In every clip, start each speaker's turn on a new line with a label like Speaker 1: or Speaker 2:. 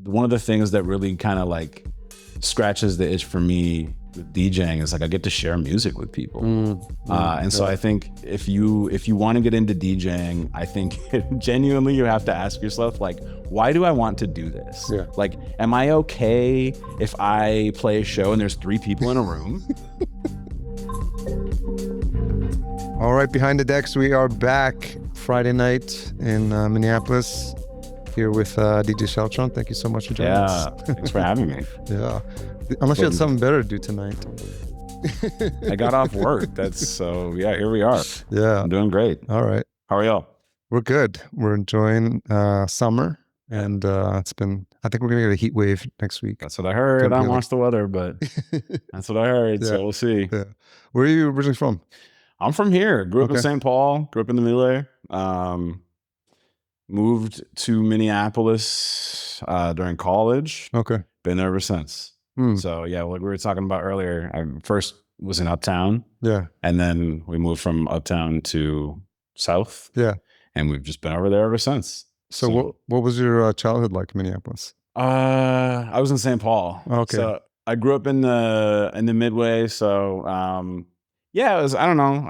Speaker 1: one of the things that really kind of like scratches the itch for me with DJing is like I get to share music with people. And so I think if you want to get into DJing, I think genuinely you have to ask yourself, like, why do I want to do this?
Speaker 2: Yeah.
Speaker 1: Like, am I okay if I play a show and there's 3 people in a room?
Speaker 2: All right, Behind the Decks, we are back Friday night in Minneapolis, here with DJ Sheltron. Thank you so much for joining us.
Speaker 1: Thanks for having me.
Speaker 2: Yeah. Unless you had something better to do tonight.
Speaker 1: I got off work. Here we are.
Speaker 2: Yeah.
Speaker 1: I'm doing great.
Speaker 2: All right.
Speaker 1: How are y'all?
Speaker 2: We're good. We're enjoying summer, and I think we're going to get a heat wave next week.
Speaker 1: That's what I heard. I don't watch the weather, but that's what I heard. Yeah. So we'll see.
Speaker 2: Yeah. Where are you originally from?
Speaker 1: I'm from here. Grew up in St. Paul. Grew up in the Midway. Moved to Minneapolis during college.
Speaker 2: Okay.
Speaker 1: Been there ever since. So yeah, like we were talking about earlier, I first was in Uptown.
Speaker 2: Yeah.
Speaker 1: And then we moved from Uptown to South.
Speaker 2: Yeah.
Speaker 1: And we've just been over there ever since.
Speaker 2: So what was your childhood like in Minneapolis?
Speaker 1: I was in St. Paul.
Speaker 2: Okay.
Speaker 1: So I grew up in the Midway. So yeah, it was, I don't know.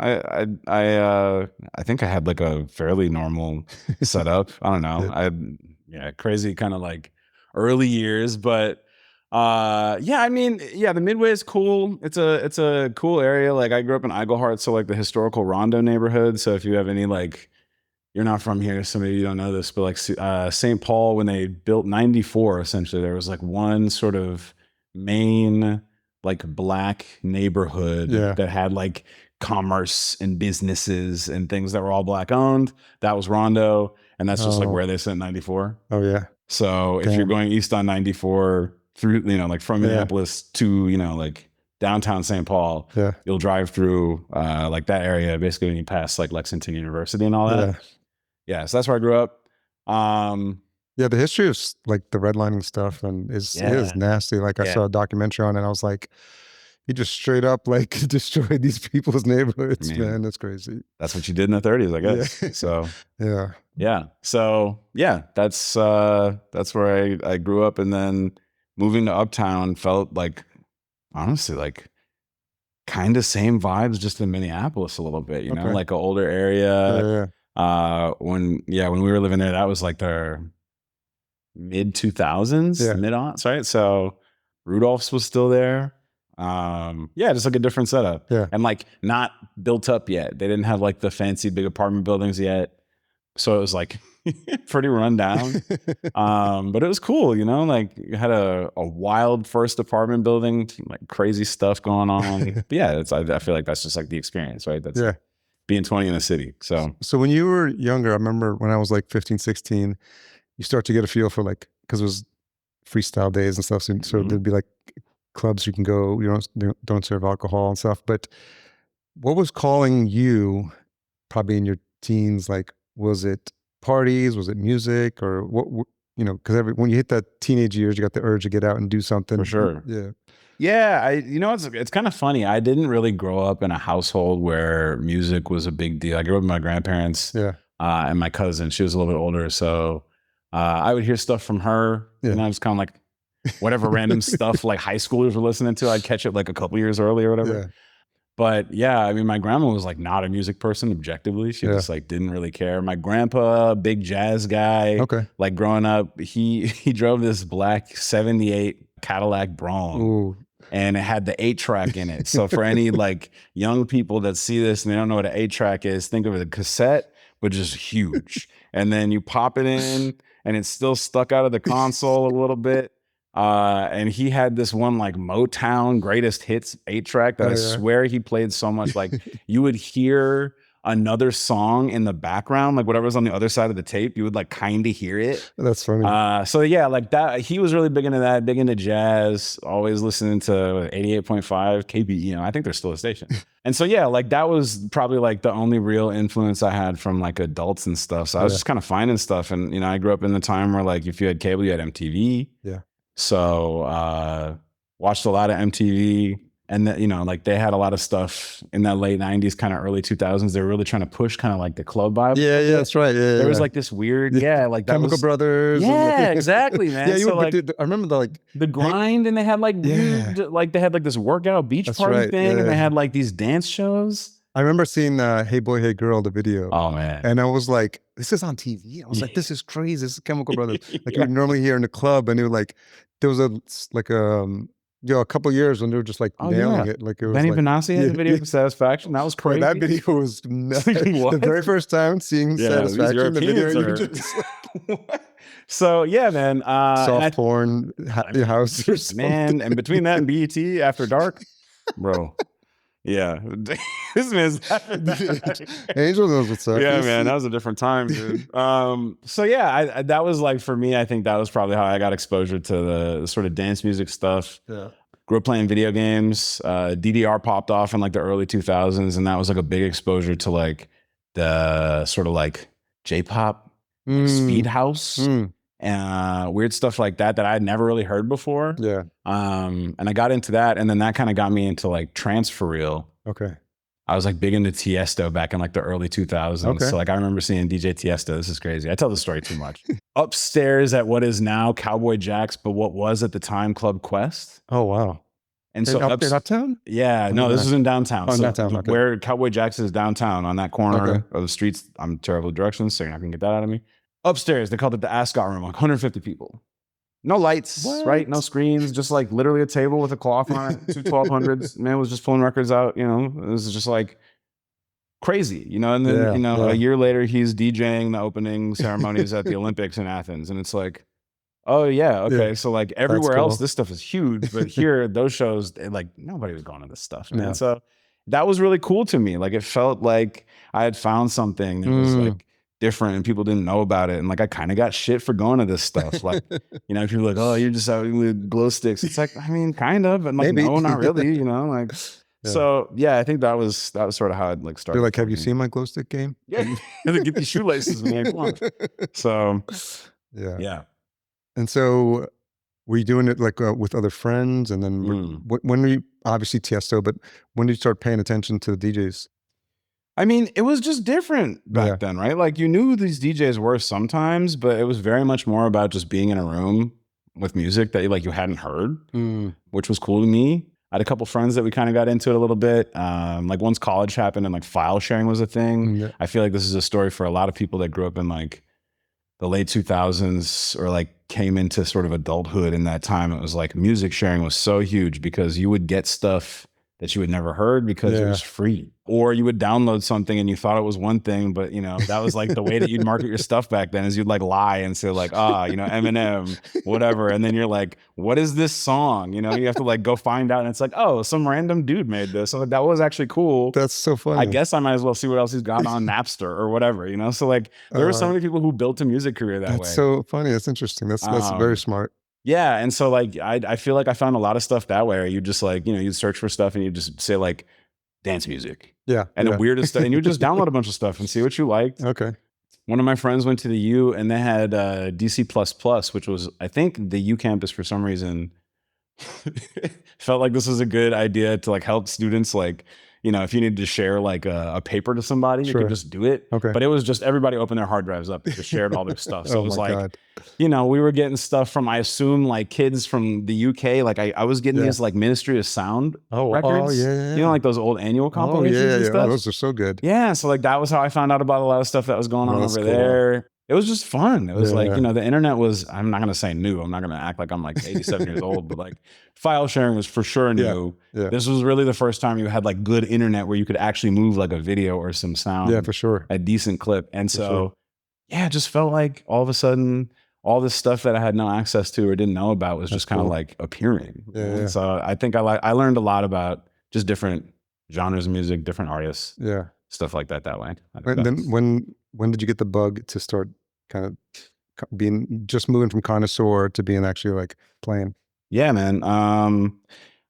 Speaker 1: I think I had like a fairly normal setup. I don't know. I had crazy kind of like early years, but the Midway is cool. It's a cool area. Like I grew up in Eaglehart, so like the historical Rondo neighborhood. So if you have any like, you're not from here, so maybe you don't know this, but like St. Paul, when they built 94, essentially there was like one sort of main like black neighborhood that had like commerce and businesses and things that were all black owned. That was Rondo, and that's just like where they sent 94.
Speaker 2: Oh yeah.
Speaker 1: So if you're going east on 94 through, like from Minneapolis to, like downtown St. Paul, you'll drive through like that area basically when you pass like Lexington University and all that. Yeah, so that's where I grew up.
Speaker 2: Yeah, the history of like the redlining stuff and it is nasty. Like I saw a documentary on it and I was like, he just straight up like destroyed these people's neighborhoods, man. That's crazy.
Speaker 1: That's what you did in the 30s, I guess. Yeah. So
Speaker 2: yeah.
Speaker 1: So yeah, that's where I grew up, and then moving to Uptown felt like, honestly, like kind of same vibes, just in Minneapolis a little bit, you know, like an older area. When we were living there, that was like the mid 2000s, mid-aughts, right? So Rudolph's was still there. Just like a different setup.
Speaker 2: Yeah.
Speaker 1: And like not built up yet. They didn't have like the fancy big apartment buildings yet. So it was like pretty run down. But it was cool, like you had a wild first apartment building, like crazy stuff going on. But yeah, I feel like that's just like the experience, right? That's being 20 in a city. So
Speaker 2: when you were younger, I remember when I was like 15, 16, you start to get a feel for like, because it was freestyle days and stuff. So there'd be like clubs you can go, don't serve alcohol and stuff. But what was calling you probably in your teens? Like, was it parties? Was it music? Or what, because when you hit that teenage years, you got the urge to get out and do something.
Speaker 1: For sure.
Speaker 2: Yeah.
Speaker 1: Yeah. It's kind of funny. I didn't really grow up in a household where music was a big deal. I grew up with my grandparents and my cousin. She was a little bit older. So I would hear stuff from her. And I was kind of like, whatever random stuff like high schoolers were listening to, I'd catch it like a couple years early or whatever. Yeah. But yeah, my grandma was like not a music person objectively. She just like didn't really care. My grandpa, big jazz guy.
Speaker 2: Okay.
Speaker 1: Like growing up, he drove this black 78 Cadillac Brougham.
Speaker 2: Ooh.
Speaker 1: And it had the 8-track in it. So for any like young people that see this and they don't know what an 8-track is, think of it as a cassette, but just huge. And then you pop it in and it's still stuck out of the console a little bit. And he had this one like Motown greatest hits 8-track that I swear he played so much, like you would hear another song in the background, like whatever's on the other side of the tape, you would like kind of hear it.
Speaker 2: That's funny.
Speaker 1: So yeah, like that, he was really big into that, big into jazz, always listening to 88.5 KBE, I think there's still a station. And so yeah, like that was probably like the only real influence I had from like adults and stuff. So I was just kind of finding stuff. And I grew up in the time where like if you had cable, you had MTV.
Speaker 2: Yeah.
Speaker 1: So watched a lot of MTV, And that, you know, like they had a lot of stuff in that late 90s, kind of early 2000s. They were really trying to push kind of like the club vibe.
Speaker 2: Yeah, that's right. Yeah,
Speaker 1: there was like this weird, like that
Speaker 2: Chemical
Speaker 1: was,
Speaker 2: Brothers.
Speaker 1: Yeah, exactly, man.
Speaker 2: Yeah,
Speaker 1: so like
Speaker 2: I remember the like
Speaker 1: the grind, and they had like weird, like they had like this workout beach party thing, and they had like these dance shows.
Speaker 2: I remember seeing Hey Boy, Hey Girl, the video.
Speaker 1: Oh man.
Speaker 2: And I was like, this is on TV. I was like, this is crazy. This is Chemical Brothers. Like you would normally hear in the club, and it was like, there was a couple years when they were just like nailing it. Like it was
Speaker 1: Benny
Speaker 2: like,
Speaker 1: Benassi had the video for Satisfaction. That was crazy.
Speaker 2: That video was nuts. The very first time seeing Satisfaction, the video.
Speaker 1: So yeah, man.
Speaker 2: Soft porn house or something.
Speaker 1: Man, and between that and BET After Dark, bro. Yeah, this man's
Speaker 2: Angel knows what's up.
Speaker 1: Yeah, man, that was a different time, dude. So yeah, I that was like, for me, I think that was probably how I got exposure to the sort of dance music stuff.
Speaker 2: Yeah,
Speaker 1: grew up playing video games. DDR popped off in like the early 2000s, and that was like a big exposure to like the sort of like J-pop, speed house. Weird stuff like that I had never really heard before.
Speaker 2: Yeah.
Speaker 1: And I got into that, and then that kind of got me into like trance for real.
Speaker 2: Okay.
Speaker 1: I was like big into Tiesto back in like the early 2000s. Okay. So like I remember seeing DJ Tiesto. This is crazy. I tell the story too much. Upstairs at what is now Cowboy Jack's, but what was at the time Club Quest.
Speaker 2: Oh wow.
Speaker 1: And so
Speaker 2: uptown?
Speaker 1: Yeah, no, this was in downtown.
Speaker 2: Oh,
Speaker 1: so
Speaker 2: downtown. Okay.
Speaker 1: Where Cowboy Jack's is downtown on that corner of the streets. I'm terrible at directions, so you're not gonna get that out of me. Upstairs, they called it the Ascot Room, like 150 people. No lights, right? No screens, just like literally a table with a cloth on it, two 1200s. Man was just pulling records out, you know. It was just like crazy, you know. And then, a year later, he's DJing the opening ceremonies at the Olympics in Athens. And it's like, oh yeah, okay. So like everywhere else, this stuff is huge. But here, those shows, like nobody was going to this stuff, man. So that was really cool to me. Like it felt like I had found something that was like different and people didn't know about it. And like I kind of got shit for going to this stuff. Like, you know, people are like, oh, you're just out with glow sticks. It's like, I mean, kind of, and like, no, not really, you know, like. So yeah, I think that was sort of how I'd like started.
Speaker 2: They're like, have you seen my glow stick game?
Speaker 1: Yeah, get these shoelaces, man. Come on. So yeah.
Speaker 2: And so were you doing it like with other friends? And then when were you, obviously Tiesto, but when did you start paying attention to the DJs?
Speaker 1: I mean, it was just different back then, right? Like you knew who these DJs were sometimes, but it was very much more about just being in a room with music that you hadn't heard, which was cool to me. I had a couple friends that we kind of got into it a little bit. Like once college happened and like file sharing was a thing. I feel like this is a story for a lot of people that grew up in like the late 2000s or like came into sort of adulthood in that time. It was like music sharing was so huge because you would get stuff that you had never heard because it was free. Or you would download something and you thought it was one thing, but you know, that was like the way that you'd market your stuff back then is you'd like lie and say like, you know, Eminem, whatever. And then you're like, what is this song? You know, you have to like go find out and it's like, oh, some random dude made this. So like, that was actually cool.
Speaker 2: That's so funny.
Speaker 1: I guess I might as well see what else he's got on Napster or whatever, you know? So like there were so many people who built a music career that way.
Speaker 2: That's so funny. That's interesting. That's very smart.
Speaker 1: Yeah. And so like, I feel like I found a lot of stuff that way. Or you just like, you know, you'd search for stuff and you just say like dance music.
Speaker 2: Yeah.
Speaker 1: And the weirdest stuff. And you just download a bunch of stuff and see what you liked.
Speaker 2: Okay.
Speaker 1: One of my friends went to the U and they had DC++, which was, I think the U campus for some reason felt like this was a good idea to like help students like, you know, if you needed to share like a paper to somebody, you could just do it.
Speaker 2: Okay.
Speaker 1: But it was just everybody opened their hard drives up and just shared all their stuff. So it was like, you know, we were getting stuff from, I assume, like kids from the UK. Like I was getting these like Ministry of Sound records. You know, like those old annual compilations and stuff.
Speaker 2: Those are so good.
Speaker 1: Yeah. So like that was how I found out about a lot of stuff that was going on over there. It was just fun. It was like, you know, the internet was, I'm not going to say new. I'm not going to act like I'm like 87 years old, but like file sharing was for sure new. This was really the first time you had like good internet where you could actually move like a video or some sound.
Speaker 2: Yeah, for sure.
Speaker 1: A decent clip. And so, it just felt like all of a sudden, all this stuff that I had no access to or didn't know about was just kind of like appearing. So I think I learned a lot about just different genres of music, different artists. Stuff like that way.
Speaker 2: And then when did you get the bug to start kind of just moving from connoisseur to being actually like playing?
Speaker 1: Yeah, man. I'm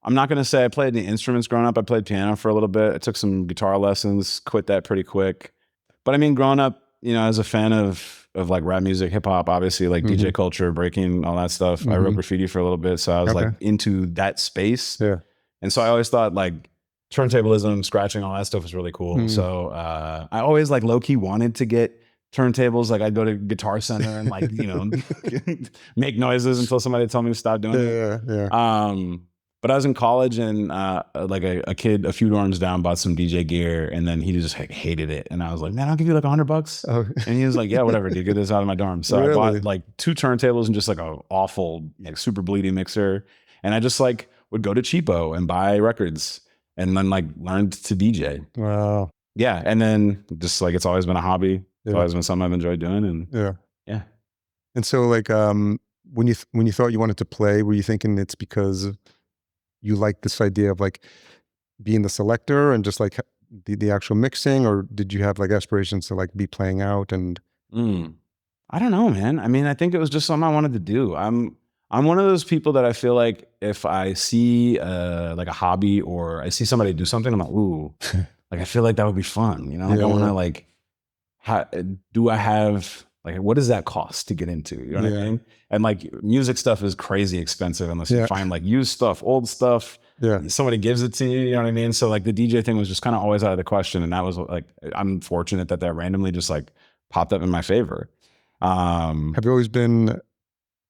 Speaker 1: not going to say I played any instruments growing up. I played piano for a little bit. I took some guitar lessons, quit that pretty quick. But I mean, growing up, you know, as a fan of like rap music, hip hop, obviously like DJ culture, breaking, all that stuff. I wrote graffiti for a little bit. So I was like into that space. And so I always thought like turntablism, scratching, all that stuff was really cool. So I always like low key wanted to get turntables. Like I'd go to Guitar Center and like, you know, make noises until somebody told me to stop doing it. But I was in college and like a kid a few dorms down bought some DJ gear and then he just like hated it. And I was like, man, I'll give you like $100. Oh. And he was like, yeah, whatever, dude, get this out of my dorm. So I bought like 2 turntables and just like a awful, like super bleedy mixer. And I just like would go to Cheapo and buy records and then like learned to DJ.
Speaker 2: Wow.
Speaker 1: Yeah. And then just like, it's always been a hobby. It's always been something I've enjoyed doing. And yeah.
Speaker 2: And so like, when you thought you wanted to play, were you thinking it's because you like this idea of like being the selector and just like the actual mixing, or did you have like aspirations to like be playing out? And
Speaker 1: I don't know, man. I mean, I think it was just something I wanted to do. I'm one of those people that I feel like if I see like a hobby or I see somebody do something, I'm like, ooh, like I feel like that would be fun. You know, like I want to like, do I have like, what does that cost to get into? You know what I mean? And like music stuff is crazy expensive unless you find like used stuff, old stuff. Somebody gives it to you, you know what I mean? So like the DJ thing was just kind of always out of the question. And that was like, I'm fortunate that randomly just like popped up in my favor.
Speaker 2: Have you always been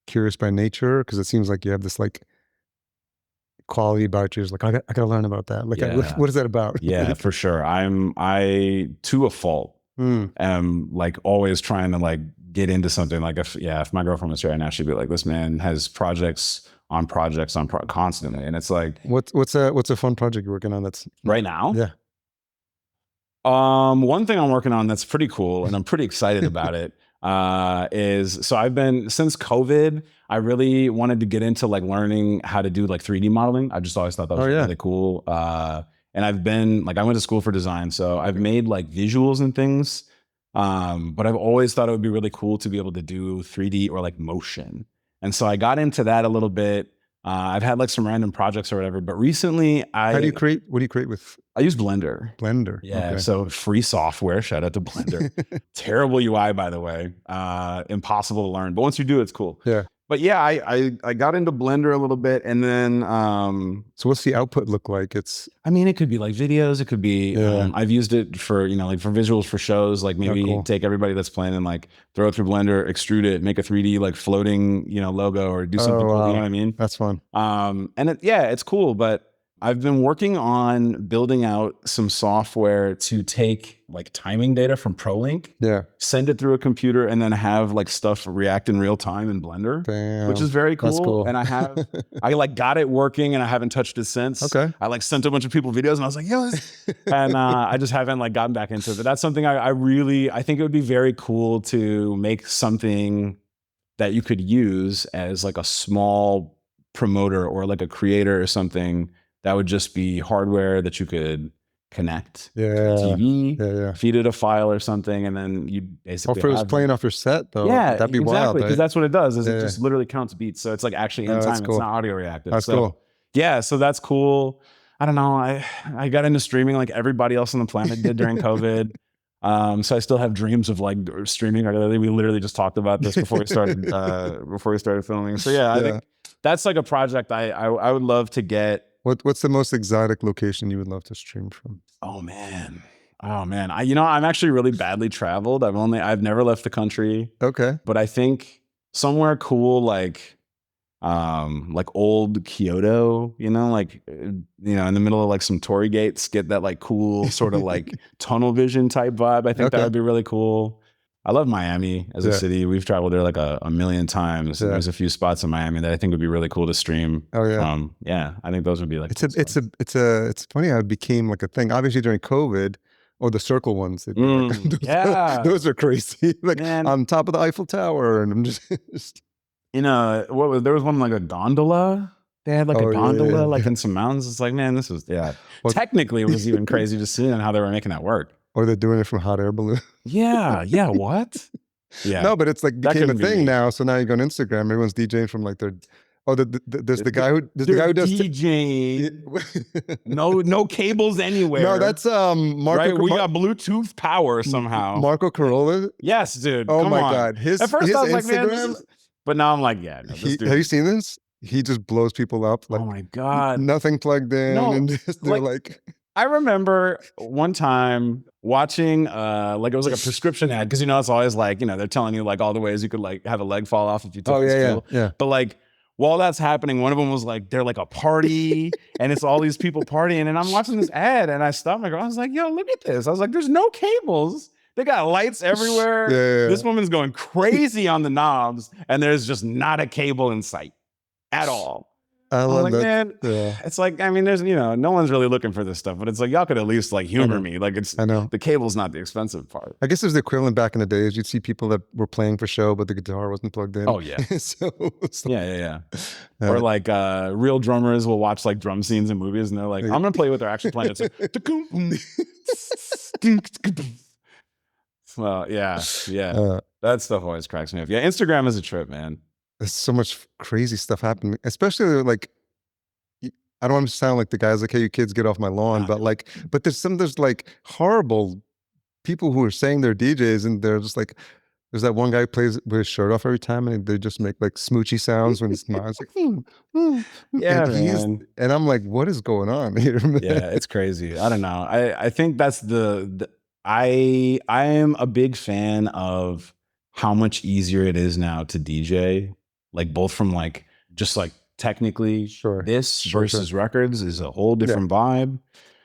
Speaker 2: curious by nature? Because it seems like you have this like quality about you. It's like, I gotta learn about that. Like, what is that about?
Speaker 1: Yeah, for sure. I to a fault am like always trying to like get into something. Like if my girlfriend was here right now, she'd be like, this man has projects constantly. And it's like,
Speaker 2: what's a fun project you're working on that's
Speaker 1: right now?
Speaker 2: Yeah.
Speaker 1: One thing I'm working on that's pretty cool and I'm pretty excited about it is, so I've been, since COVID, I really wanted to get into like learning how to do like 3D modeling. I just always thought that was really cool. And I've been like, I went to school for design, so I've made like visuals and things. But I've always thought it would be really cool to be able to do 3D or like motion. And so I got into that a little bit. I've had like some random projects or whatever, but recently what do you create with? I use Blender. Yeah. Okay. So free software, shout out to Blender. Terrible UI, by the way, impossible to learn, but once you do, it's cool. Yeah. But yeah, I got into Blender a little bit and then,
Speaker 2: so what's the output look like?
Speaker 1: I mean, it could be like videos. It could be, I've used it for, you know, like for visuals for shows, like maybe take everybody that's playing and like throw it through Blender, extrude it, make a 3D like floating, you know, logo or do something cool. You know what I mean?
Speaker 2: That's fun.
Speaker 1: And it's cool, but I've been working on building out some software to take like timing data from ProLink, send it through a computer, and then have like stuff react in real time in Blender, which is very cool. That's cool. And I like got it working, and I haven't touched it since. Okay. I like sent a bunch of people videos, and I was like, yo, and I just haven't like gotten back into it. But that's something I think it would be very cool to make something that you could use as like a small promoter or like a creator or something. That would just be hardware that you could connect to a TV, feed it a file or something, and then you basically.
Speaker 2: If it was playing off your set, though, that'd be wild.
Speaker 1: Because that's what it does. Is it just literally counts beats, so it's like actually in time. Cool. It's not audio reactive.
Speaker 2: That's cool.
Speaker 1: Yeah, so that's cool. I don't know. I got into streaming like everybody else on the planet did during COVID. So I still have dreams of like streaming regularly. We literally just talked about this before we started filming. So I think that's like a project I would love to get.
Speaker 2: What's the most exotic location you would love to stream from?
Speaker 1: Oh man. I'm actually really badly traveled. I've never left the country.
Speaker 2: Okay.
Speaker 1: But I think somewhere cool like old Kyoto, in the middle of like some torii gates, get that like cool sort of like tunnel vision type vibe. I think that would be really cool. I love Miami as a city. We've traveled there like a million times. Yeah. There's a few spots in Miami that I think would be really cool to stream.
Speaker 2: Oh yeah.
Speaker 1: I think those would be like.
Speaker 2: It's funny how it became like a thing. Obviously during COVID, or the circle ones. Those are crazy. Like on top of the Eiffel Tower, and I'm just.
Speaker 1: There was one like a gondola. They had like a gondola like in some mountains. It's like, man, this was Well, technically it was even crazy to see and how they were making that work.
Speaker 2: Or they're doing it from hot air balloon.
Speaker 1: Yeah, what? Yeah.
Speaker 2: No, but it's like became a thing now. So now you go on Instagram, everyone's DJing from like their. There's the guy who does
Speaker 1: DJing. No cables anywhere.
Speaker 2: No, that's Marco.
Speaker 1: Right, we got Bluetooth power somehow.
Speaker 2: Marco Carolla.
Speaker 1: Yes, dude.
Speaker 2: Oh my God,
Speaker 1: At first I was like, man, but now I'm like, this dude.
Speaker 2: Have you seen this? he just blows people up. Like,
Speaker 1: oh my God.
Speaker 2: nothing plugged in,
Speaker 1: No,
Speaker 2: and just, they're
Speaker 1: like,
Speaker 2: like,
Speaker 1: I remember one time watching like it was like a prescription ad, because it's always like, they're telling you like all the ways you could like have a leg fall off if you took
Speaker 2: oh
Speaker 1: this
Speaker 2: yeah,
Speaker 1: pill.
Speaker 2: yeah.
Speaker 1: But like while that's happening, one of them was like, they're like a party and it's all these people partying, and I'm watching this ad and I stopped my girl. I was like, yo, look at this. I was like, there's no cables. They got lights everywhere.
Speaker 2: Yeah.
Speaker 1: This woman's going crazy on the knobs and there's just not a cable in sight at all.
Speaker 2: I
Speaker 1: I'm
Speaker 2: love
Speaker 1: like,
Speaker 2: that.
Speaker 1: man,
Speaker 2: Yeah.
Speaker 1: it's like, I mean, there's, no one's really looking for this stuff, but it's like, y'all could at least like humor me. Like
Speaker 2: I know.
Speaker 1: the cable's not the expensive part.
Speaker 2: I guess it was the equivalent back in the days. You'd see people that were playing for show, but the guitar wasn't plugged in.
Speaker 1: Oh yeah.
Speaker 2: So it's like,
Speaker 1: Yeah. Or like real drummers will watch like drum scenes in movies and they're like, I'm going to play what they're actually playing. It's like, well, yeah. That stuff always cracks me up. Yeah. Instagram is a trip, man.
Speaker 2: There's so much crazy stuff happening, especially like, I don't want to sound like the guys like, hey, you kids get off my lawn, but like, but there's like horrible people who are saying they're DJs and they're just like, there's that one guy who plays with his shirt off every time and they just make like smoochy sounds when he smiles. Like,
Speaker 1: yeah,
Speaker 2: and I'm like, what is going on here, man?
Speaker 1: Yeah, it's crazy. I don't know. I think that's I am a big fan of how much easier it is now to DJ, like both from like just like technically versus records is a whole different vibe,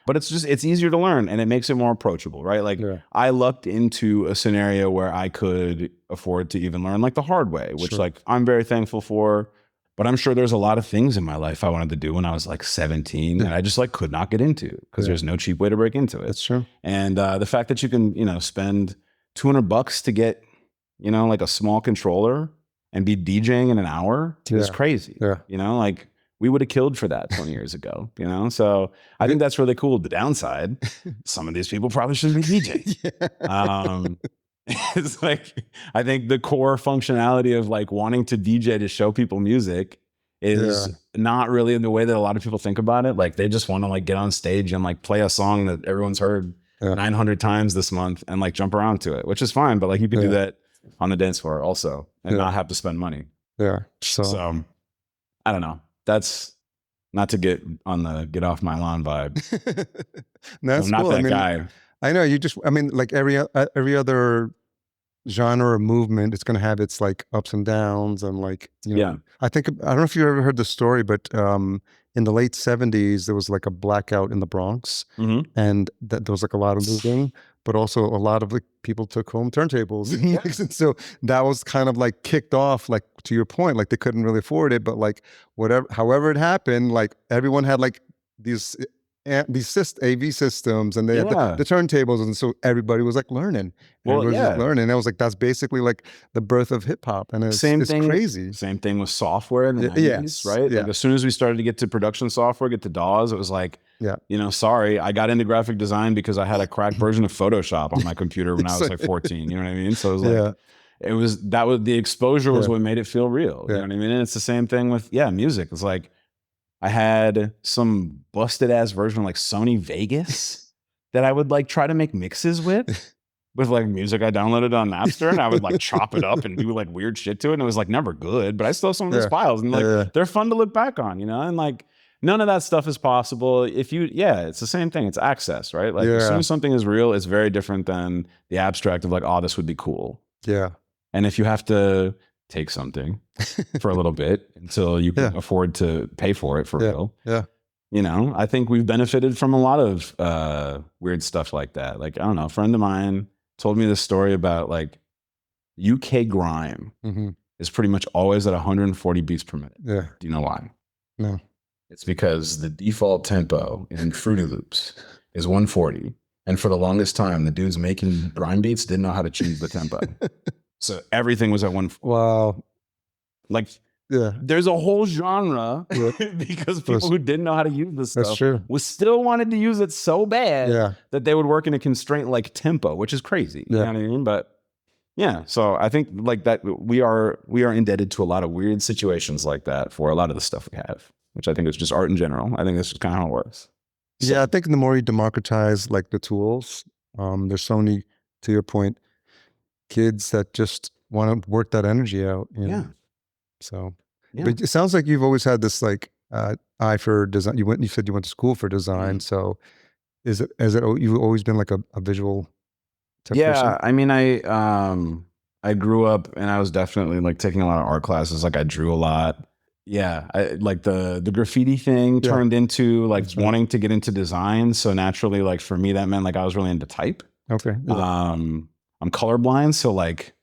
Speaker 1: but it's easier to learn and it makes it more approachable, right? Like I lucked into a scenario where I could afford to even learn like the hard way, which like I'm very thankful for. But I'm sure there's a lot of things in my life I wanted to do when I was like 17 and I just like could not get into because there's no cheap way to break into it.
Speaker 2: That's true.
Speaker 1: And the fact that you can, spend $200 to get, like a small controller and be DJing in an hour is crazy. Like we would have killed for that 20 years ago, So I think that's really cool. The downside, some of these people probably shouldn't be DJing. It's like, I think the core functionality of like wanting to DJ to show people music is not really in the way that a lot of people think about it. Like they just want to like get on stage and like play a song that everyone's heard 900 times this month and like jump around to it, which is fine. But like you can do that on the dance floor also and not have to spend money. So I don't know. That's not to get on the get off my lawn vibe.
Speaker 2: That's
Speaker 1: I'm not
Speaker 2: cool.
Speaker 1: that guy.
Speaker 2: I know like every other genre or movement, it's going to have its like ups and downs and like, I don't know if you ever heard the story, but in the late 70s, there was like a blackout in the Bronx and that there was like a lot of looting, but also a lot of like people took home turntables. And so that was kind of like kicked off, like to your point, like they couldn't really afford it, but like however it happened, like everyone had like these AV systems and they had the turntables, and so everybody was like learning. And I was like, that's basically like the birth of hip hop, and it's crazy.
Speaker 1: Same thing with software in the 90s, right? Like as soon as we started to get to production software, get to DAWs, it was like, sorry, I got into graphic design because I had a cracked version of Photoshop on my computer when I was like 14. You know what I mean? So it was like, the exposure was what made it feel real. You know what I mean? And it's the same thing with music. It's like, I had some busted ass version of like Sony Vegas that I would like try to make mixes with like music I downloaded on Napster, and I would like chop it up and do like weird shit to it. And it was like never good, but I still have some of those files and like they're fun to look back on, and like none of that stuff is possible. If you, it's the same thing. It's access, right? Like as soon as something is real, it's very different than the abstract of like, oh, this would be cool. And if you have to take something for a little bit until you can afford to pay for it for real. I think we've benefited from a lot of weird stuff like that. Like, I don't know, a friend of mine told me this story about like UK grime is pretty much always at 140 beats per minute. Do you know why?
Speaker 2: No.
Speaker 1: It's because the default tempo in Fruity Loops is 140. And for the longest time, the dudes making grime beats didn't know how to change the tempo. So everything was at 140.
Speaker 2: Wow.
Speaker 1: Like, there's a whole genre because people who didn't know how to use this stuff was still wanted to use it so bad that they would work in a constraint like tempo, which is crazy. You know what I mean? But so I think like that we are indebted to a lot of weird situations like that for a lot of the stuff we have, which I think is just art in general. I think that's just kind of how it works.
Speaker 2: So, I think the more you democratize like the tools, there's so many, to your point, kids that just want to work that energy out. So
Speaker 1: Yeah.
Speaker 2: But it sounds like you've always had this like eye for design. You said you went to school for design. So you've always been like a visual type person?
Speaker 1: Yeah, I mean, I grew up and I was definitely like taking a lot of art classes. Like I drew a lot. Yeah, like the graffiti thing
Speaker 2: Yeah.
Speaker 1: turned into like
Speaker 2: That's right.
Speaker 1: wanting to get into design. So naturally, like for me, that meant like I was really into type.
Speaker 2: Okay. Yeah.
Speaker 1: I'm colorblind, so like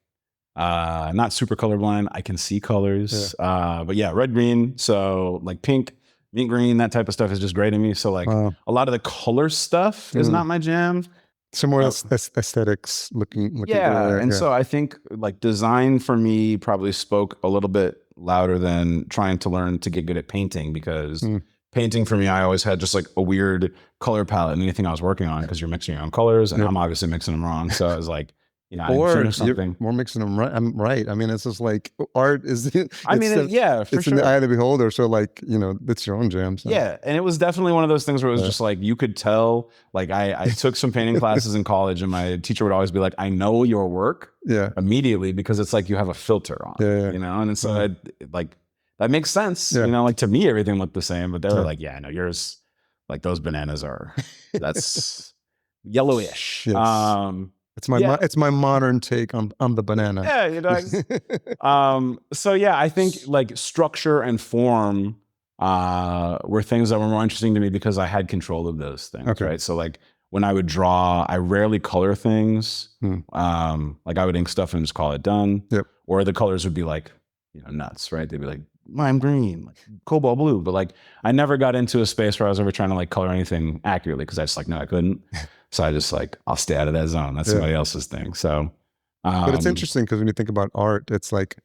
Speaker 1: not super colorblind. I can see colors. But yeah, red, green. So like pink, mint green, that type of stuff is just great to me. So like
Speaker 2: Wow.
Speaker 1: a lot of the color stuff is not my jam.
Speaker 2: Some more aesthetics looking
Speaker 1: Yeah,
Speaker 2: good.
Speaker 1: and
Speaker 2: Yeah.
Speaker 1: so I think like design for me probably spoke a little bit louder than trying to learn to get good at painting, because painting for me, I always had just like a weird color palette in anything I was working on, because you're mixing your own colors and
Speaker 2: Yep.
Speaker 1: I'm obviously mixing them wrong. So I was like, you know, I
Speaker 2: Or
Speaker 1: finished
Speaker 2: you're
Speaker 1: something.
Speaker 2: more mixing them right. I'm right. I mean, it's just like art is.
Speaker 1: I mean, yeah, for
Speaker 2: it's
Speaker 1: sure.
Speaker 2: in the eye of the beholder. So like, you know, it's your own jam. So.
Speaker 1: Yeah, and it was definitely one of those things where it was just like you could tell. Like I took some painting classes in college, and my teacher would always be like, "I know your work."
Speaker 2: Yeah.
Speaker 1: Immediately, because it's like you have a filter on, you know, and so like that makes sense. You know, like to me everything looked the same, but they were like, "Yeah, no, yours, like those bananas are that's yellowish."
Speaker 2: Yes. It's my modern take on the banana.
Speaker 1: Yeah, you know. So yeah, I think like structure and form were things that were more interesting to me because I had control of those things, right? So like when I would draw, I rarely color things. Like I would ink stuff and just call it done.
Speaker 2: Yep.
Speaker 1: Or the colors would be like, you know, nuts, right? They'd be like lime green, like cobalt blue. But like I never got into a space where I was ever trying to like color anything accurately, because I just like, no, I couldn't. So I just like, I'll stay out of that zone. That's somebody else's thing. So
Speaker 2: but it's interesting because when you think about art, it's like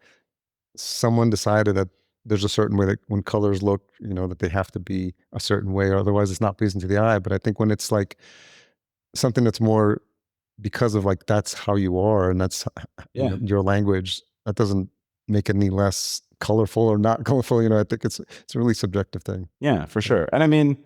Speaker 2: someone decided that there's a certain way that when colors look, you know, that they have to be a certain way, or otherwise it's not pleasing to the eye. But I think when it's like something that's more because of like that's how you are and that's you know, your language, that doesn't make it any less colorful or not colorful. You know, I think it's a really subjective thing.
Speaker 1: Yeah, for sure. And I mean,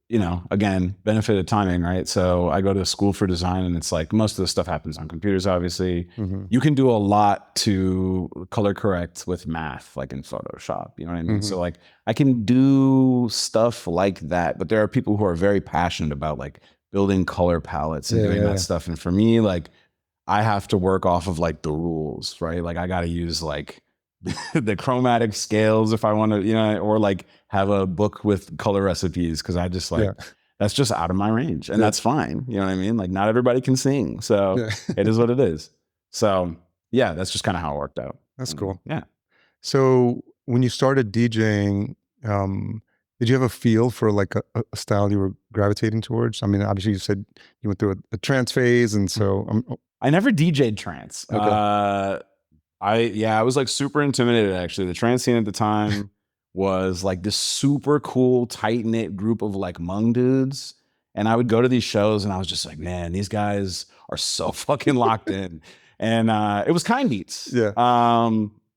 Speaker 1: you know, again, benefit of timing, right? So I go to school for design, and it's like most of the stuff happens on computers, obviously. You can do a lot to color correct with math, like in Photoshop, you know what I mean? So like I can do stuff like that, but there are people who are very passionate about like building color palettes and doing that stuff. And for me, like I have to work off of like the rules, right? Like I got to use like the chromatic scales if I want to, you know, or like have a book with color recipes, because I just like that's just out of my range, and that's fine. You know what I mean? Like not everybody can sing, so it is what it is. So yeah, that's just kind of how it worked out.
Speaker 2: That's cool.
Speaker 1: Yeah.
Speaker 2: So when you started DJing, did you have a feel for like a style you were gravitating towards? I mean, obviously you said you went through a trance phase, and so
Speaker 1: I never DJ'd trance.
Speaker 2: Okay.
Speaker 1: I was like super intimidated, actually. The trance scene at the time was like this super cool, tight-knit group of like Hmong dudes. And I would go to these shows and I was just like, man, these guys are so fucking locked in. And it was Kind Beats.
Speaker 2: Yeah.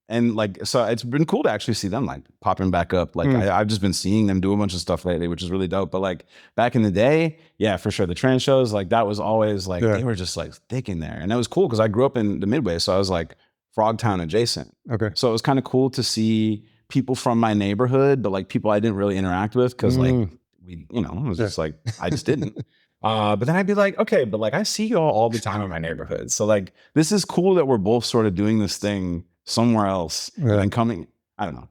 Speaker 1: And like, so it's been cool to actually see them like popping back up. Like I've just been seeing them do a bunch of stuff lately, which is really dope. But like back in the day, yeah, for sure. The trance shows, like that was always like, they were just like thick in there. And that was cool because I grew up in the Midway. So I was like Frogtown adjacent.
Speaker 2: Okay.
Speaker 1: So it was kind of cool to see people from my neighborhood, but like people I didn't really interact with because like we, you know, it was just like, I just didn't. But then I'd be like, okay, but like I see y'all all the time in my neighborhood. So like, this is cool that we're both sort of doing this thing somewhere else and coming, I don't know.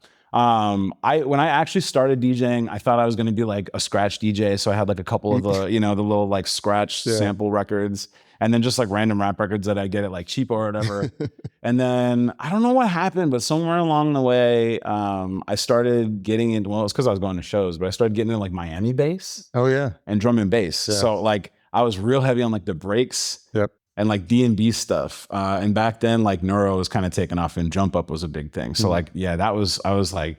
Speaker 1: When I actually started DJing, I thought I was going to be like a scratch DJ. So I had like a couple of the, you know, the little like scratch sample records, and then just like random rap records that I get at like cheap or whatever. And then I don't know what happened, but somewhere along the way, I started getting into, well, it's because I was going to shows, but I started getting into like Miami bass.
Speaker 2: Oh yeah.
Speaker 1: And drum and bass. So like I was real heavy on like the breaks.
Speaker 2: Yep.
Speaker 1: And like D&B stuff. And back then, like neuro was kind of taking off and jump up was a big thing. So like, yeah, I was like,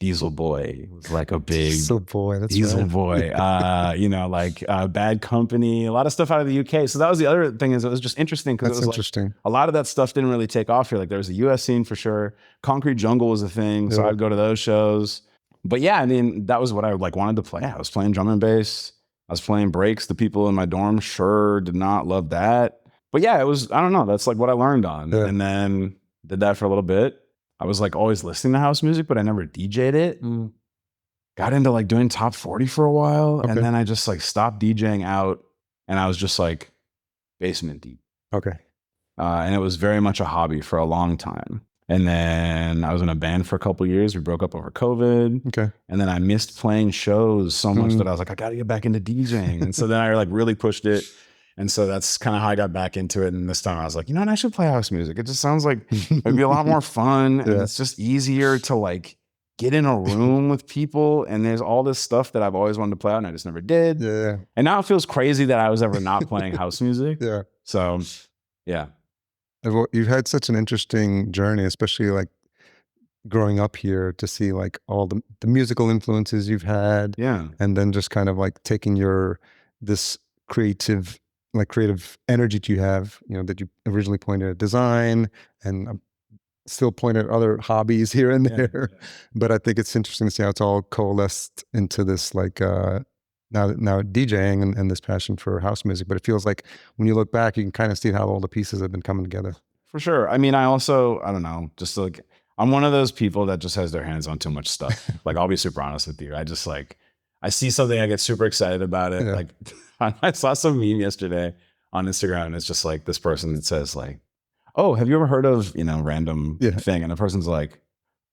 Speaker 1: Diesel Boy was like a big
Speaker 2: Diesel Boy. That's
Speaker 1: Diesel
Speaker 2: right.
Speaker 1: Boy. You know, like Bad Company, a lot of stuff out of the UK. So that was the other thing, is it was just interesting because it was interesting. Like, a lot of that stuff didn't really take off here. Like there was a US scene for sure. Concrete Jungle was a thing. So I'd go to those shows. But yeah, I mean, that was what I like wanted to play. I was playing drum and bass. I was playing breaks. The people in my dorm sure did not love that. But yeah, it was, I don't know. That's like what I learned on. And then did that for a little bit. I was like always listening to house music, but I never DJ'd it. Got into like doing top 40 for a while.
Speaker 2: Okay.
Speaker 1: And then I just like stopped DJing out and I was just like basement deep.
Speaker 2: Okay.
Speaker 1: And it was very much a hobby for a long time. And then I was in a band for a couple of years. We broke up over COVID.
Speaker 2: Okay.
Speaker 1: And then I missed playing shows so much that I was like, I got to get back into DJing. And so then I like really pushed it. And so that's kind of how I got back into it. And this time I was like, you know what? I should play house music. It just sounds like it'd be a lot more fun. And it's just easier to like get in a room with people. And there's all this stuff that I've always wanted to play out and I just never did.
Speaker 2: Yeah.
Speaker 1: And now it feels crazy that I was ever not playing house music.
Speaker 2: Yeah.
Speaker 1: So yeah.
Speaker 2: You've had such an interesting journey, especially like growing up here, to see like all the musical influences you've had.
Speaker 1: Yeah.
Speaker 2: And then just kind of like taking this creative energy that you have, you know, that you originally pointed at design and still point at other hobbies here and there. Yeah. But I think it's interesting to see how it's all coalesced into this like now DJing and this passion for house music. But it feels like when you look back, you can kind of see how all the pieces have been coming together.
Speaker 1: For sure. I mean, I don't know, just like, I'm one of those people that just has their hands on too much stuff. Like, I'll be super honest with you. I just like, I see something, I get super excited about it. Yeah. Like I saw some meme yesterday on Instagram and it's just like this person that says like, oh, have you ever heard of, you know, random thing? And the person's like,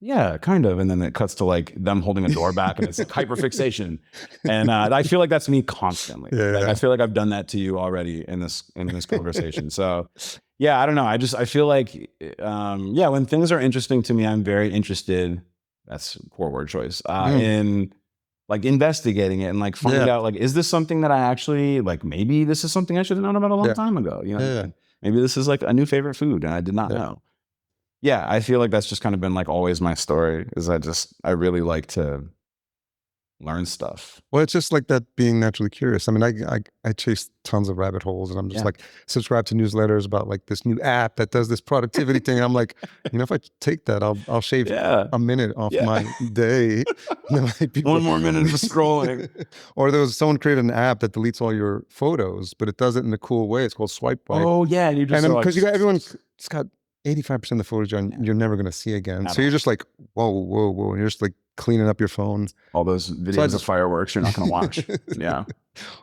Speaker 1: yeah, kind of. And then it cuts to like them holding a door back and it's like hyperfixation. And I feel like that's me constantly. I feel like I've done that to you already in this conversation. So yeah, I don't know. I feel like, when things are interesting to me, I'm very interested. That's a poor word choice. In like investigating it and like finding out like, is this something that I actually like, maybe this is something I should have known about a long time ago. You know, maybe this is like a new favorite food and I did not know. Yeah, I feel like that's just kind of been like always my story is I really like to learn stuff.
Speaker 2: Well, it's just like that being naturally curious. I mean, I chase tons of rabbit holes and I'm just like subscribe to newsletters about like this new app that does this productivity thing. I'm like, you know, if I take that, I'll shave a minute off my day.
Speaker 1: One more minute of scrolling.
Speaker 2: Or there was someone created an app that deletes all your photos, but it does it in a cool way. It's called Swipe Wipe.
Speaker 1: Oh yeah, and you just
Speaker 2: because you got everyone's got 85% of the footage you're never going to see again. So you're just like, whoa. And you're just like cleaning up your phone.
Speaker 1: All those videos of fireworks you're not going to watch. Yeah.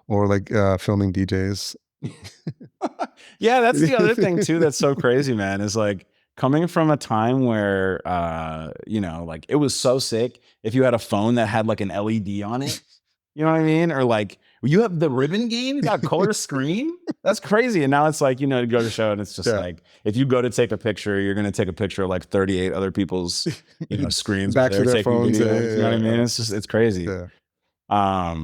Speaker 2: Or like filming DJs.
Speaker 1: Yeah, that's the other thing too that's so crazy, man, is like coming from a time where, you know, like it was so sick if you had a phone that had like an LED on it. You know what I mean? Or like, you have the ribbon game, you got color screen. That's crazy. And now it's like, you know, to go to show and it's just like, if you go to take a picture, you're going to take a picture of like 38 other people's, you know, screens.
Speaker 2: Back to their phones.
Speaker 1: Videos, you know what I mean? It's just, it's crazy. Yeah.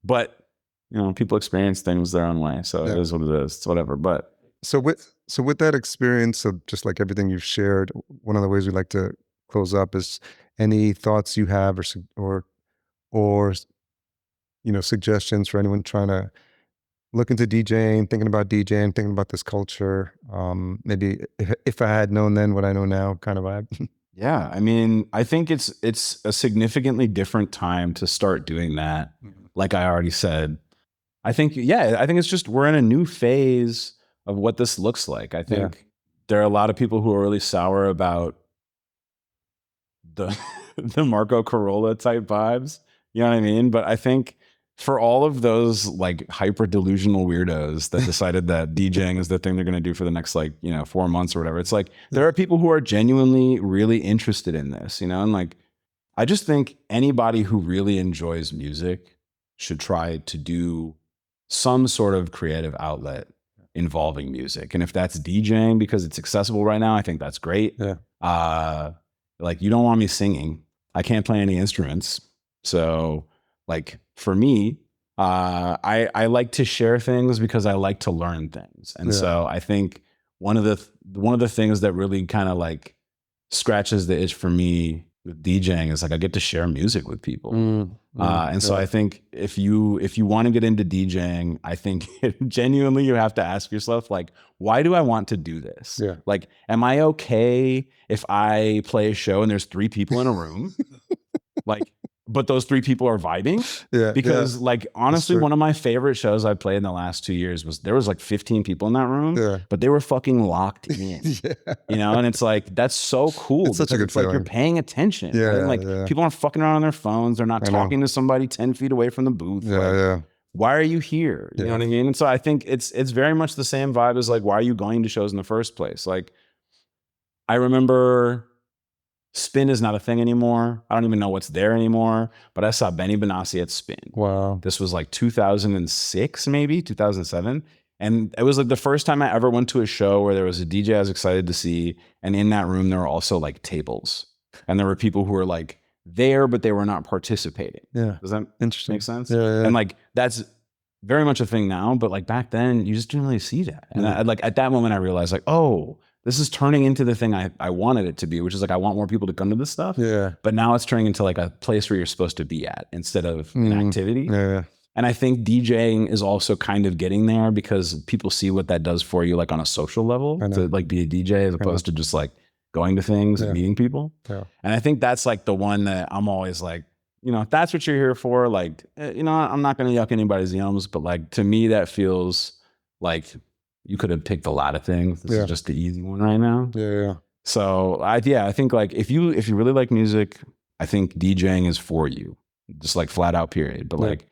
Speaker 1: But you know, people experience things their own way. So it is what it is. It's whatever. But
Speaker 2: so with that experience of just like everything you've shared, one of the ways we like to close up is any thoughts you have or you know, suggestions for anyone trying to look into DJing, thinking about this culture. Maybe if I had known then what I know now kind of vibe.
Speaker 1: Yeah. I mean, I think it's a significantly different time to start doing that. Like I already said, I think it's just, we're in a new phase of what this looks like. I think there are a lot of people who are really sour about the Marco Corolla type vibes. You know what I mean? But I think for all of those like hyper delusional weirdos that decided that DJing is the thing they're going to do for the next like, you know, 4 months or whatever, it's like there are people who are genuinely really interested in this, you know? And like, I just think anybody who really enjoys music should try to do some sort of creative outlet involving music. And if that's DJing because it's accessible right now, I think that's great. Like, you don't want me singing. I can't play any instruments. So like for me, I like to share things because I like to learn things. And so I think one of the things that really kind of like scratches the itch for me with DJing is like I get to share music with people. And so I think if you want to get into DJing, I think genuinely you have to ask yourself, like, why do I want to do this? Like, am I okay if I play a show and there's 3 people in a room? Like, but those 3 people are vibing.
Speaker 2: Yeah.
Speaker 1: Because like, honestly, one of my favorite shows I played in the last 2 years was, there was like 15 people in that room, but they were fucking locked in, you know? And it's like, that's so cool.
Speaker 2: It's such a good
Speaker 1: it's like, you're paying attention.
Speaker 2: Yeah.
Speaker 1: Right? Like people aren't fucking around on their phones. They're not talking to somebody 10 feet away from the booth. Why are you here? You know what I mean? And so I think it's very much the same vibe as like, why are you going to shows in the first place? Like, I remember Spin is not a thing anymore. I don't even know what's there anymore, but I saw Benny Benassi at Spin.
Speaker 2: Wow.
Speaker 1: This was like 2006, maybe 2007. And it was like the first time I ever went to a show where there was a DJ I was excited to see. And in that room, there were also like tables. And there were people who were like there, but they were not participating.
Speaker 2: Yeah.
Speaker 1: Does that make sense?
Speaker 2: Yeah.
Speaker 1: And like, that's very much a thing now, but like back then you just didn't really see that. And I, like at that moment I realized like, oh, this is turning into the thing I wanted it to be, which is like, I want more people to come to this stuff. Yeah. But now it's turning into like a place where you're supposed to be at instead of an activity. Yeah. And I think DJing is also kind of getting there because people see what that does for you, like on a social level, to like be a DJ as opposed to just like going to things and meeting people. Yeah. And I think that's like the one that I'm always like, you know, if that's what you're here for, like, you know, I'm not going to yuck anybody's yums, but like, to me, that feels like you could have picked a lot of things. This is just the easy one right now. Yeah. So I think like if you really like music, I think DJing is for you, just like flat out period. But like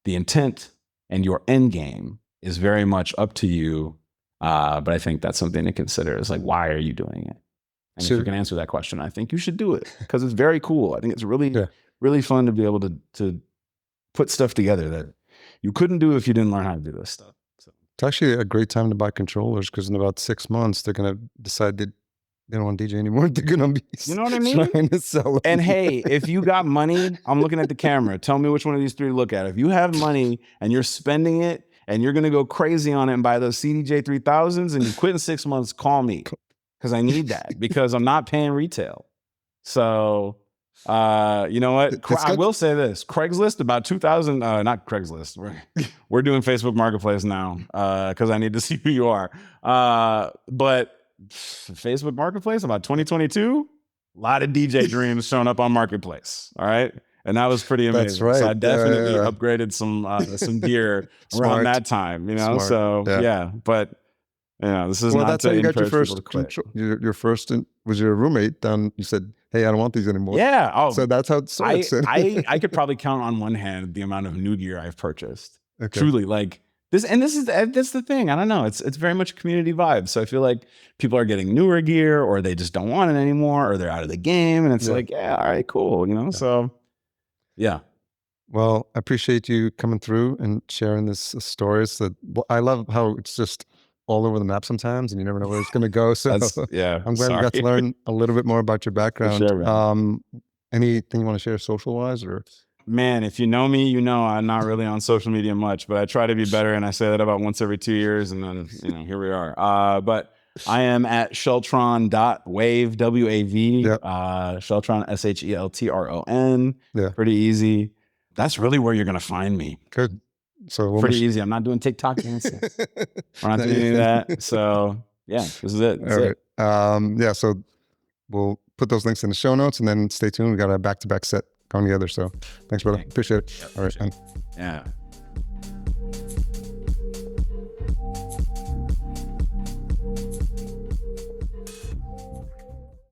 Speaker 1: the intent and your end game is very much up to you. But I think that's something to consider is like, why are you doing it? And if you can answer that question, I think you should do it because it's very cool. I think it's really, really fun to be able to put stuff together that you couldn't do if you didn't learn how to do this stuff. So.
Speaker 2: It's actually a great time to buy controllers because in about 6 months, they're going to decide that they don't want DJ anymore. They're going to be trying to sell them.
Speaker 1: And hey, if you got money, I'm looking at the camera. Tell me which one of these 3 to look at. If you have money and you're spending it and you're going to go crazy on it and buy those CDJ 3000s and you quit in 6 months, call me because I need that because I'm not paying retail. So... you know what? I will say this: Craigslist about 2000. Not Craigslist. We're doing Facebook Marketplace now because I need to see who you are. But Facebook Marketplace about 2022. A lot of DJ dreams showing up on Marketplace. All right, and that was pretty amazing.
Speaker 2: That's right.
Speaker 1: So I definitely upgraded some gear around that time. You know, so but. Yeah, this is
Speaker 2: well.
Speaker 1: Not
Speaker 2: That's how you got your first.
Speaker 1: Your
Speaker 2: first was your roommate. Then you said, "Hey, I don't want these anymore."
Speaker 1: Yeah. Oh,
Speaker 2: so that's how it starts.
Speaker 1: I could probably count on one hand the amount of new gear I've purchased. Okay. Truly, like this, and that's the thing. I don't know. It's very much a community vibe. So I feel like people are getting newer gear, or they just don't want it anymore, or they're out of the game, and it's like, yeah, all right, cool, you know. So, yeah.
Speaker 2: Well, I appreciate you coming through and sharing this stories. That I love how it's just all over the map sometimes and you never know where it's going to go. So I'm glad we got to learn a little bit more about your background. Sure, anything you want to share social wise or?
Speaker 1: Man, if you know me, you know I'm not really on social media much, but I try to be better. And I say that about once every 2 years. And then, you know, here we are. But I am at Sheltron.wave, W-A-V, Sheltron, S-H-E-L-T-R-O-N. Yeah. Pretty easy. That's really where you're going to find me.
Speaker 2: Good. So
Speaker 1: pretty easy. I'm not doing TikTok dances. We're not doing any of that. So yeah, this is it. That's it.
Speaker 2: Yeah. So we'll put those links in the show notes and then stay tuned. We got a back-to-back set coming together. So thanks, brother. Appreciate it.
Speaker 1: Yep,
Speaker 2: all right.
Speaker 1: Yeah.